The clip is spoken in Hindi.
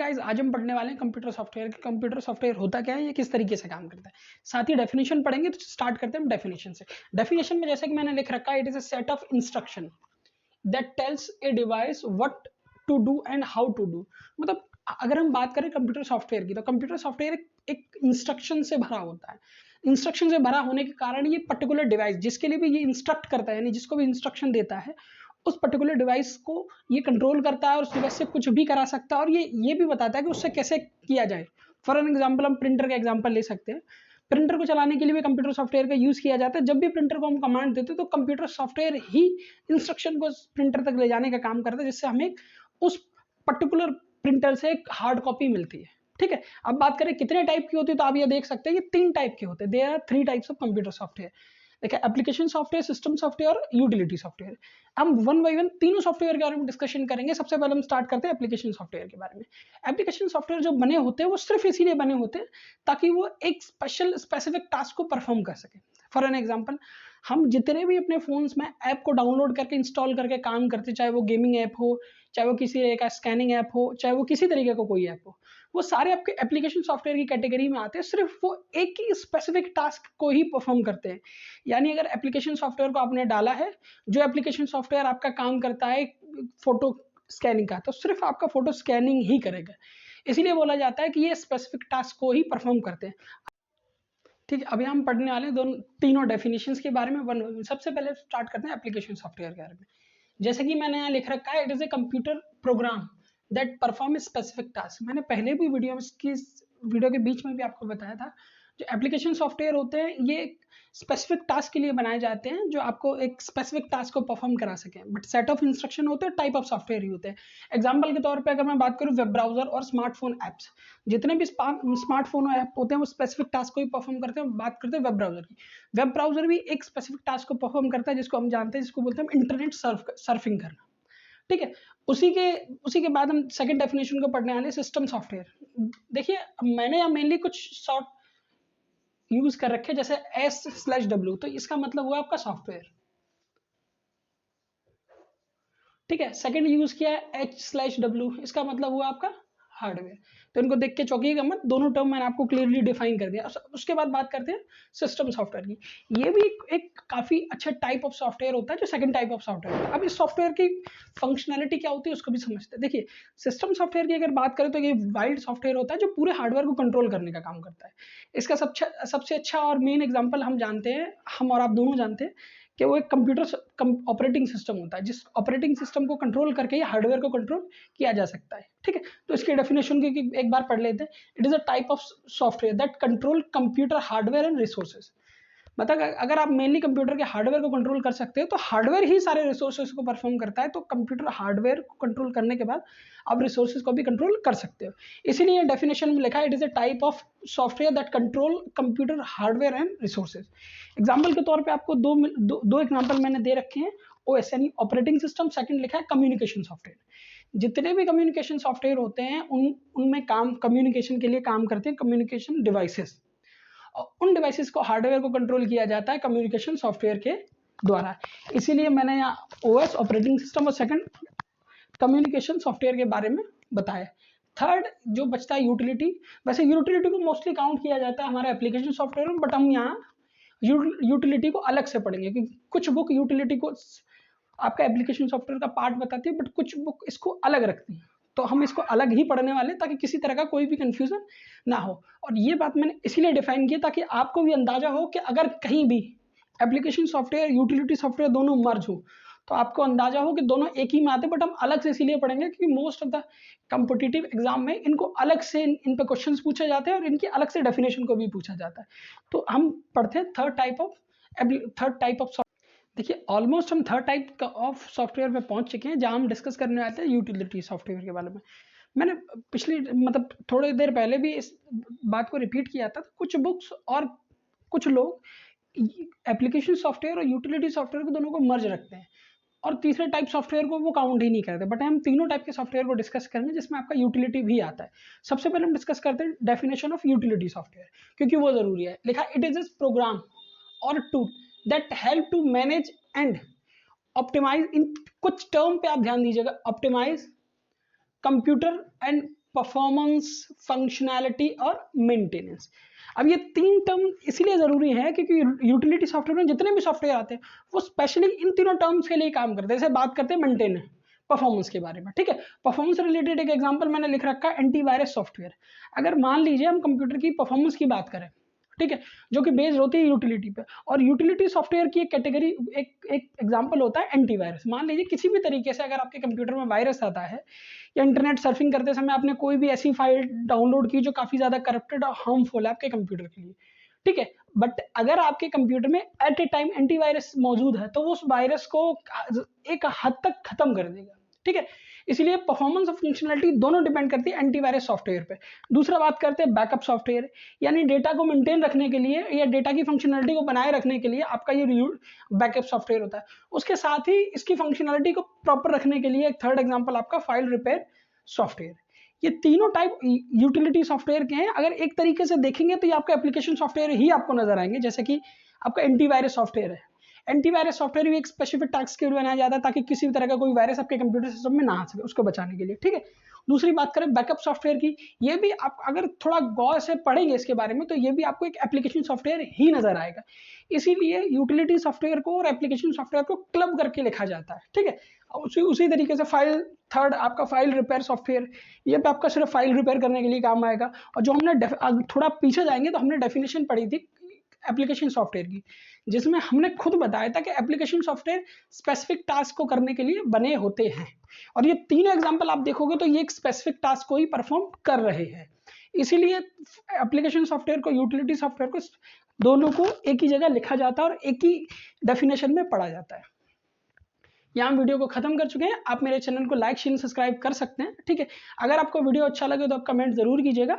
गाइस, आज हम पढ़ने वाले हैं कंप्यूटर सॉफ्टवेयर। कंप्यूटर सॉफ्टवेयर होता क्या है, ये किस तरीके से काम करता है, साथ ही डेफिनेशन पढ़ेंगे। तो स्टार्ट करते हैं हम डेफिनेशन से। डेफिनेशन में जैसे कि मैंने लिख रखा है, it is a set of instruction that tells a device what to do and how to do. मतलब अगर हम बात करें कंप्यूटर सॉफ्टवेयर की, तो कंप्यूटर सॉफ्टवेयर एक इंस्ट्रक्शन से भरा होता है। इंस्ट्रक्शन से भरा होने के कारण ये पर्टिकुलर डिवाइस जिसके लिए भी ये इंस्ट्रक्ट करता है, यानी जिसको भी इंस्ट्रक्शन देता है, उस पर्टिकुलर डिवाइस को ये कंट्रोल करता है और उस डिवाइस से कुछ भी करा सकता है, और ये भी बताता है कि उससे कैसे किया जाए। फॉर एन एग्जाम्पल, हम प्रिंटर का एग्जाम्पल ले सकते हैं। प्रिंटर को चलाने के लिए भी कंप्यूटर सॉफ्टवेयर का यूज किया जाता है। जब भी प्रिंटर को हम कमांड देते हैं, तो कंप्यूटर सॉफ्टवेयर ही इंस्ट्रक्शन को प्रिंटर तक ले जाने का काम करता है, जिससे हमें उस पर्टिकुलर प्रिंटर से एक हार्ड कॉपी मिलती है। ठीक है, अब बात करें कितने टाइप की होती है, तो आप ये देख सकते हैं कि 3 टाइप के होते हैं। There are 3 types of computer software. देखिए, एप्लीकेशन सॉफ्टवेयर, सिस्टम सॉफ्टवेयर और यूटिलिटी सॉफ्टवेयर। हम वन बाई वन तीनों सॉफ्टवेयर के बारे में डिस्कशन करेंगे। सबसे पहले हम स्टार्ट करते हैं एप्लीकेशन सॉफ्टवेयर के बारे में। एप्लीकेशन सॉफ्टवेयर जो बने होते हैं, वो सिर्फ इसीलिए बने होते हैं ताकि वो एक स्पेसिफिक टास्क को परफॉर्म कर सके। फॉर एन एग्जाम्पल, हम जितने भी अपने फोन्स में ऐप को डाउनलोड करके इंस्टॉल करके काम करते, चाहे वो गेमिंग ऐप हो, चाहे वो किसी एक स्कैनिंग ऐप हो, चाहे वो किसी तरीके का कोई ऐप हो, वो सारे आपके एप्लीकेशन सॉफ्टवेयर की कैटेगरी में आते हैं। सिर्फ वो एक ही स्पेसिफिक टास्क को ही परफॉर्म करते हैं। यानी अगर एप्लीकेशन सॉफ्टवेयर को आपने डाला है, जो एप्लीकेशन सॉफ्टवेयर आपका काम करता है फोटो स्कैनिंग का, तो सिर्फ आपका फोटो स्कैनिंग ही करेगा। इसीलिए बोला जाता है कि ये स्पेसिफिक टास्क को ही परफॉर्म करते हैं। ठीक है, अभी हम पढ़ने वाले दोनों तीनों डेफिनेशंस के बारे में। सबसे पहले स्टार्ट करते हैं एप्लीकेशन सॉफ्टवेयर के बारे में। जैसे कि मैंने यहाँ लिख रखा है, it is a computer program that perform specific task. मैंने पहले भी वीडियो के बीच में भी आपको बताया था, जो एप्लीकेशन सॉफ्टवेयर होते हैं, ये स्पेसिफिक टास्क के लिए बनाए जाते हैं, जो आपको एक स्पेसिफिक टास्क को परफॉर्म करा सकें। बट सेट ऑफ इंस्ट्रक्शन होते हैं, टाइप ऑफ सॉफ्टवेयर ही होते हैं। एग्जाम्पल के तौर पे अगर मैं बात करूँ, वेब ब्राउजर और स्मार्टफोन ऐप्स, जितने भी स्मार्टफोन ऐप होते हैं, वो स्पेसिफिक टास्क को ही परफॉर्म करते हैं। बात करते हैं वेब ब्राउजर की। वेब ब्राउजर भी एक स्पेसिफिक टास्क को परफॉर्म करता है, जिसको हम जानते हैं, जिसको बोलते हैं इंटरनेट सर्फिंग करना। ठीक है, उसी के बाद हम सेकंड डेफिनेशन को पढ़ने वाले, सिस्टम सॉफ्टवेयर। देखिए, मैंने यहाँ मेनली कुछ शॉर्ट यूज कर रखे, जैसे S/W, तो इसका मतलब हुआ आपका सॉफ्टवेयर। ठीक है, सेकंड यूज किया है H/W, इसका मतलब हुआ आपका हार्डवेयर। तो इनको देख के चौंकिएगा मत, दोनों टर्म मैंने आपको क्लियरली डिफाइन कर दिया। उसके बाद बात करते हैं सिस्टम सॉफ्टवेयर की। ये भी एक काफी अच्छा टाइप ऑफ सॉफ्टवेयर होता है, जो सेकंड टाइप ऑफ सॉफ्टवेयर होता है। अब इस सॉफ्टवेयर की फंक्शनैलिटी क्या होती है, उसको भी समझते हैं। देखिए, सिस्टम सॉफ्टवेयर की अगर बात करें, तो ये वाइल्ड सॉफ्टवेयर होता है, जो पूरे हार्डवेयर को कंट्रोल करने का काम करता है। इसका सबसे अच्छा और मेन एग्जाम्पल हम जानते हैं, हम और आप दोनों जानते हैं, कि वो एक कंप्यूटर ऑपरेटिंग सिस्टम होता है, जिस ऑपरेटिंग सिस्टम को कंट्रोल करके ही हार्डवेयर को कंट्रोल किया जा सकता है। ठीक है, तो इसकी डेफिनेशन की एक बार पढ़ लेते हैं। It is a type of software that control computer hardware and resources. मतलब अगर आप मेनली कंप्यूटर के हार्डवेयर को कंट्रोल कर सकते हो, तो हार्डवेयर ही सारे रिसोर्सेज को परफॉर्म करता है। तो कंप्यूटर हार्डवेयर को कंट्रोल करने के बाद आप रिसोर्सेज को भी कंट्रोल कर सकते हो। इसीलिए डेफिनेशन में लिखा है, it is a type of software that control computer hardware and resources. Example के तौर पर आपको दो एग्जाम्पल मैंने दे रखे हैं। OS यानी ऑपरेटिंग सिस्टम, सेकंड लिखा है कम्युनिकेशन सॉफ्टवेयर। जितने भी कम्युनिकेशन सॉफ्टवेयर होते हैं, उनमें कम्युनिकेशन के लिए काम करते हैं कम्युनिकेशन डिवाइसेस। उन डिवाइसेस को, हार्डवेयर को कंट्रोल किया जाता है कम्युनिकेशन सॉफ्टवेयर के द्वारा। इसीलिए मैंने यहाँ OS ऑपरेटिंग सिस्टम और सेकंड कम्युनिकेशन सॉफ्टवेयर के बारे में बताया। थर्ड जो बचता है यूटिलिटी। वैसे यूटिलिटी को मोस्टली काउंट किया जाता है हमारे एप्लीकेशन सॉफ्टवेयर में, बट हम यहाँ यूटिलिटी को अलग से पढ़ेंगे, क्योंकि कुछ बुक यूटिलिटी को आपका एप्लीकेशन सॉफ्टवेयर का पार्ट बताती है, बट कुछ बुक इसको अलग रखती है। तो हम इसको अलग ही पढ़ने वाले, ताकि किसी तरह का कोई भी कंफ्यूजन ना हो। और ये बात मैंने इसीलिए डिफाइन की, ताकि आपको भी अंदाजा हो कि अगर कहीं भी एप्लीकेशन सॉफ्टवेयर, यूटिलिटी सॉफ्टवेयर दोनों मर्ज हो, तो आपको अंदाजा हो कि दोनों एक ही में आते, बट हम अलग से इसीलिए पढ़ेंगे क्योंकि most of the competitive exam में इनको अलग से इन पे क्वेश्चंस पूछे जाते हैं, और इनकी अलग से डेफिनेशन को भी पूछा जाता है। तो हम पढ़ते हैं थर्ड टाइप ऑफ देखिए, ऑलमोस्ट हम थर्ड टाइप ऑफ सॉफ्टवेयर पे पहुंच चुके हैं, जहां हम डिस्कस करने आते हैं यूटिलिटी सॉफ्टवेयर के बारे में। मैंने थोड़ी देर पहले भी इस बात को रिपीट किया था। कुछ बुक्स और कुछ लोग एप्लीकेशन सॉफ्टवेयर और यूटिलिटी सॉफ्टवेयर को दोनों को मर्ज रखते हैं, और तीसरे टाइप सॉफ्टवेयर को वो काउंट ही नहीं करते। बट हम तीनों टाइप के सॉफ्टवेयर को डिस्कस करेंगे, जिसमें आपका यूटिलिटी भी आता है। सबसे पहले हम डिस्कस करते हैं डेफिनेशन ऑफ यूटिलिटी सॉफ्टवेयर, क्योंकि वो जरूरी है। लिखा, इट इज ए प्रोग्राम और tool that help to manage and optimise. इन कुछ टर्म पे आप ध्यान दीजिएगा, optimise computer and performance, functionality और मेंटेनेंस। अब ये 3 टर्म इसीलिए जरूरी है क्योंकि यूटिलिटी सॉफ्टवेयर में जितने भी सॉफ्टवेयर आते हैं वो स्पेशली इन तीनों टर्म्स के लिए काम करते हैं। जैसे बात करते हैं मेंटेन परफॉर्मेंस के बारे में, ठीक है। परफॉर्मेंस रिलेटेड एक एग्जांपल मैंने लिख रखा है एंटीवायरस सॉफ्टवेयर। अगर मान लीजिए हम कंप्यूटर की परफॉर्मेंस की बात करें, ठीक है, जो कि बेस्ड होती है यूटिलिटी पे, और यूटिलिटी सॉफ्टवेयर की एक कैटेगरी, एक एग्जांपल होता है एंटीवायरस। मान लीजिए किसी भी तरीके से अगर आपके कंप्यूटर में वायरस आता है या इंटरनेट सर्फिंग करते समय आपने कोई भी ऐसी फाइल डाउनलोड की जो काफी ज्यादा करप्टेड और हार्मफुल है आपके कंप्यूटर के लिए, ठीक है, बट अगर आपके कंप्यूटर में एट ए टाइम एंटीवायरस मौजूद है तो वो उस वायरस को एक हद तक खत्म कर देगा, ठीक है। इसलिए परफॉर्मेंस और फंक्शनलिटी दोनों डिपेंड करती है एंटीवायरस सॉफ्टवेयर पे। दूसरा बात करते हैं बैकअप सॉफ्टवेयर, यानी डेटा को मेंटेन रखने के लिए या डेटा की फंक्शनलिटी को बनाए रखने के लिए आपका ये बैकअप सॉफ्टवेयर होता है। उसके साथ ही इसकी फंक्शनलिटी को प्रॉपर रखने के लिए एक थर्ड एग्जांपल आपका फाइल रिपेयर सॉफ्टवेयर। ये तीनों टाइप यूटिलिटी सॉफ्टवेयर के हैं। अगर एक तरीके से देखेंगे तो ये आपका एप्लीकेशन सॉफ्टवेयर ही आपको नजर आएंगे। जैसे कि आपका एंटीवायरस सॉफ्टवेयर है, एंटीवायरस सॉफ्टवेयर भी एक स्पेसिफिक टास्क के लिए बनाया जाता है ताकि किसी भी तरह का कोई वायरस आपके कंप्यूटर सिस्टम में ना आ सके, उसको बचाने के लिए, ठीक है। दूसरी बात करें बैकअप सॉफ्टवेयर की, ये भी आप अगर थोड़ा गौर से पढ़ेंगे इसके बारे में तो ये भी आपको एक एप्लीकेशन सॉफ्टवेयर ही नजर आएगा। इसीलिए यूटिलिटी सॉफ्टवेयर को और एप्लीकेशन सॉफ्टवेयर को क्लब करके लिखा जाता है, ठीक है। उसी तरीके से फाइल थर्ड आपका फाइल रिपेयर सॉफ्टवेयर, ये पे आपका सिर्फ फाइल रिपेयर करने के लिए काम आएगा। और जो हमने थोड़ा पीछे जाएंगे तो हमने डेफिनेशन पढ़ी थी एप्लीकेशन सॉफ्टवेयर की, जिसमें हमने खुद बताया था कि एप्लीकेशन सॉफ्टवेयर स्पेसिफिक टास्क को करने के लिए बने होते हैं। और ये तीनों एग्जांपल आप देखोगे तो ये एक स्पेसिफिक टास्क को ही परफॉर्म कर रहे हैं। इसीलिए एप्लीकेशन सॉफ्टवेयर को, यूटिलिटी सॉफ्टवेयर को, दोनों को एक ही जगह लिखा जाता है और एक ही डेफिनेशन में पढ़ा जाता है। यहाँ वीडियो को खत्म कर चुके हैं। आप मेरे चैनल को लाइक शेयर सब्सक्राइब कर सकते हैं, ठीक है। अगर आपको वीडियो अच्छा लगे तो आप कमेंट जरूर कीजिएगा।